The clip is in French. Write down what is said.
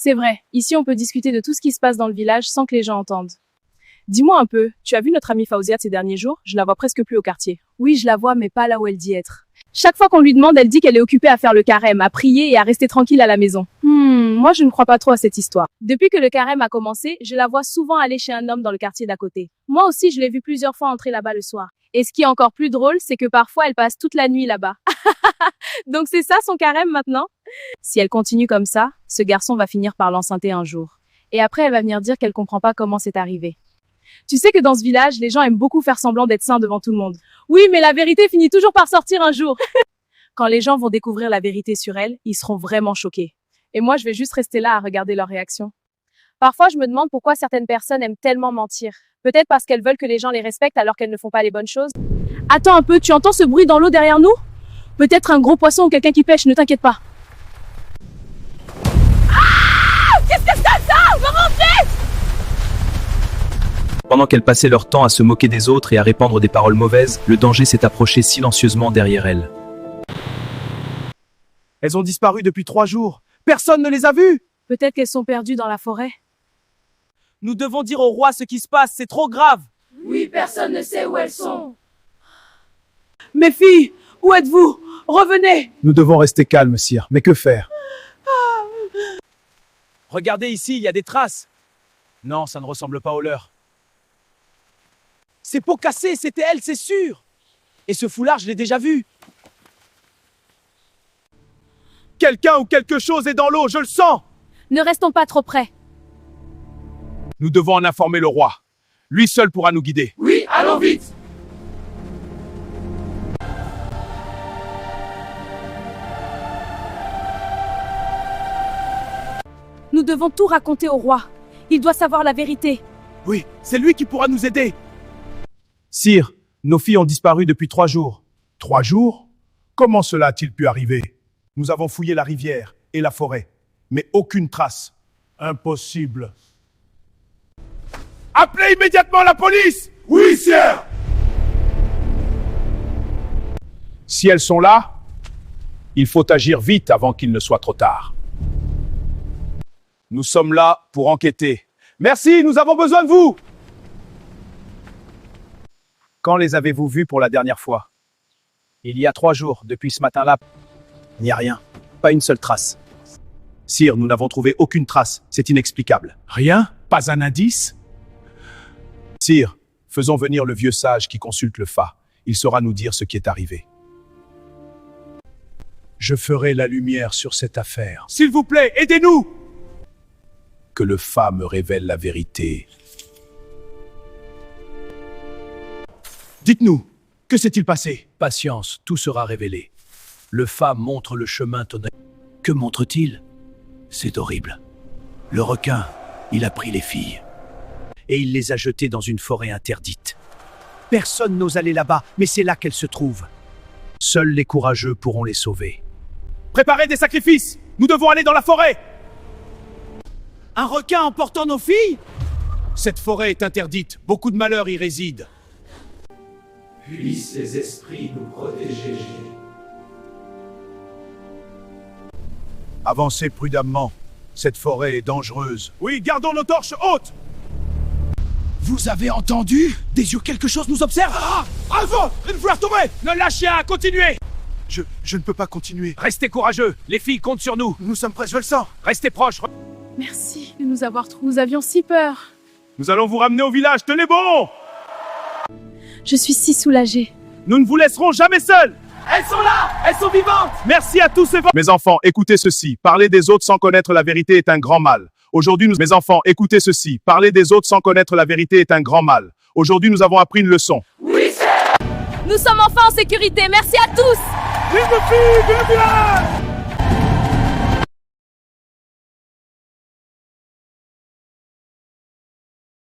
C'est vrai, ici on peut discuter de tout ce qui se passe dans le village sans que les gens entendent. Dis-moi un peu, tu as vu notre amie Fawzia ces derniers jours? Je la vois presque plus au quartier. Oui, je la vois, mais pas là où elle dit être. Chaque fois qu'on lui demande, elle dit qu'elle est occupée à faire le carême, à prier et à rester tranquille à la maison. Moi je ne crois pas trop à cette histoire. Depuis que le carême a commencé, je la vois souvent aller chez un homme dans le quartier d'à côté. Moi aussi, je l'ai vu plusieurs fois entrer là-bas le soir. Et ce qui est encore plus drôle, c'est que parfois elle passe toute la nuit là-bas. Donc c'est ça son carême maintenant? Si elle continue comme ça, ce garçon va finir par l'enceinter un jour. Et après, elle va venir dire qu'elle comprend pas comment c'est arrivé. Tu sais que dans ce village, les gens aiment beaucoup faire semblant d'être saints devant tout le monde. Oui, mais la vérité finit toujours par sortir un jour. Quand les gens vont découvrir la vérité sur elle, ils seront vraiment choqués. Et moi, je vais juste rester là à regarder leur réaction. Parfois, je me demande pourquoi certaines personnes aiment tellement mentir. Peut-être parce qu'elles veulent que les gens les respectent alors qu'elles ne font pas les bonnes choses. Attends un peu, tu entends ce bruit dans l'eau derrière nous? Peut-être un gros poisson ou quelqu'un qui pêche, ne t'inquiète pas. Ah! Qu'est-ce que c'est ça? Maman, Pendant qu'elles passaient leur temps à se moquer des autres et à répandre des paroles mauvaises, le danger s'est approché silencieusement derrière elles. Elles ont disparu depuis 3 jours. Personne ne les a vues. Peut-être qu'elles sont perdues dans la forêt. Nous devons dire au roi ce qui se passe, c'est trop grave. Oui, personne ne sait où elles sont. Mes filles, où êtes-vous? Revenez! Nous devons rester calmes, sire. Mais que faire? Regardez ici, il y a des traces. Non, ça ne ressemble pas aux leurs. Ces pots cassés, c'était elle, c'est sûr. Et ce foulard, je l'ai déjà vu. Quelqu'un ou quelque chose est dans l'eau, je le sens. Ne restons pas trop près. Nous devons en informer le roi. Lui seul pourra nous guider. Oui, allons vite. Nous devons tout raconter au roi. Il doit savoir la vérité. Oui, c'est lui qui pourra nous aider. Sire, nos filles ont disparu depuis 3 jours. 3 jours? Comment cela a-t-il pu arriver? Nous avons fouillé la rivière et la forêt, mais aucune trace. Impossible. Appelez immédiatement la police! Oui, sire. Si elles sont là, il faut agir vite avant qu'il ne soit trop tard. Nous sommes là pour enquêter. Merci, nous avons besoin de vous! Quand les avez-vous vues pour la dernière fois? Il y a 3 jours, depuis ce matin-là. Il n'y a rien. Pas une seule trace. Sire, nous n'avons trouvé aucune trace. C'est inexplicable. Rien? Pas un indice? Sire, faisons venir le vieux sage qui consulte le Fa. Il saura nous dire ce qui est arrivé. Je ferai la lumière sur cette affaire. S'il vous plaît, aidez-nous! Que le Fa me révèle la vérité. Dites-nous, que s'est-il passé? Patience, tout sera révélé. Le Fa montre le chemin tonnerre. Que montre-t-il? C'est horrible. Le requin, il a pris les filles. Et il les a jetées dans une forêt interdite. Personne n'ose aller là-bas, mais c'est là qu'elles se trouvent. Seuls les courageux pourront les sauver. Préparez des sacrifices! Nous devons aller dans la forêt! Un requin emportant nos filles? Cette forêt est interdite. Beaucoup de malheurs y résident. Puissent les esprits nous protéger. Avancez prudemment. Cette forêt est dangereuse. Oui, gardons nos torches hautes! Vous avez entendu? Des yeux, quelque chose nous observe. Alpha! Une fleur tombée! Ne lâchez rien, continuez! Je ne peux pas continuer. Restez courageux! Les filles comptent sur nous! Nous sommes prêts, je le sens. Restez proches! Merci de nous avoir trouvés. Nous avions si peur. Nous allons vous ramener au village, tenez bon! Je suis si soulagée. Nous ne vous laisserons jamais seuls! Elles sont là! Elles sont vivantes! Merci à tous et mes enfants, écoutez ceci. Parler des autres sans connaître la vérité est un grand mal. Aujourd'hui, mes enfants, écoutez ceci. Parler des autres sans connaître la vérité est un grand mal. Aujourd'hui, nous avons appris une leçon. Oui, sir! Nous sommes enfin en sécurité. Merci à tous. Vive le fille, vive le village!